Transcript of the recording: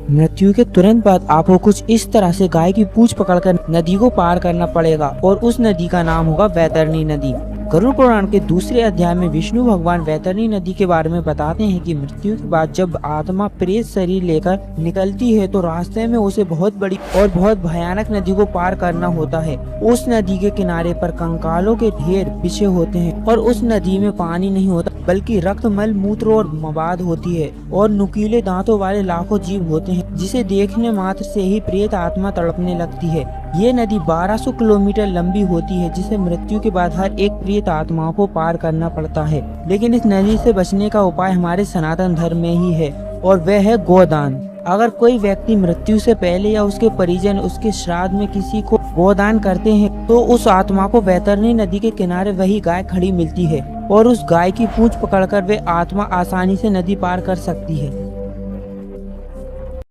मृत्यु के तुरंत बाद आपको कुछ इस तरह से गाय की पूंछ पकड़कर नदी को पार करना पड़ेगा और उस नदी का नाम होगा वैतरणी नदी। गरुड़ पुराण के दूसरे अध्याय में विष्णु भगवान वैतरणी नदी के बारे में बताते हैं कि मृत्यु के बाद जब आत्मा प्रेत शरीर लेकर निकलती है तो रास्ते में उसे बहुत बड़ी और बहुत भयानक नदी को पार करना होता है। उस नदी के किनारे पर कंकालों के ढेर बिछे होते हैं और उस नदी में पानी नहीं होता बल्कि रक्त, मल, मूत्र और मवाद होती है और नुकीले दांतों वाले लाखों जीव होते हैं जिसे देखने मात्र से ही प्रेत आत्मा तड़पने लगती है। ये नदी 1200 किलोमीटर लंबी होती है जिसे मृत्यु के बाद हर एक प्रेत आत्मा को पार करना पड़ता है। लेकिन इस नदी से बचने का उपाय हमारे सनातन धर्म में ही है और वह है गोदान। अगर कोई व्यक्ति मृत्यु से पहले या उसके परिजन उसके श्राद्ध में किसी को गोदान करते हैं तो उस आत्मा को वैतरणी नदी के किनारे वही गाय खड़ी मिलती है और उस गाय की पूंछ पकड़कर वे आत्मा आसानी से नदी पार कर सकती है।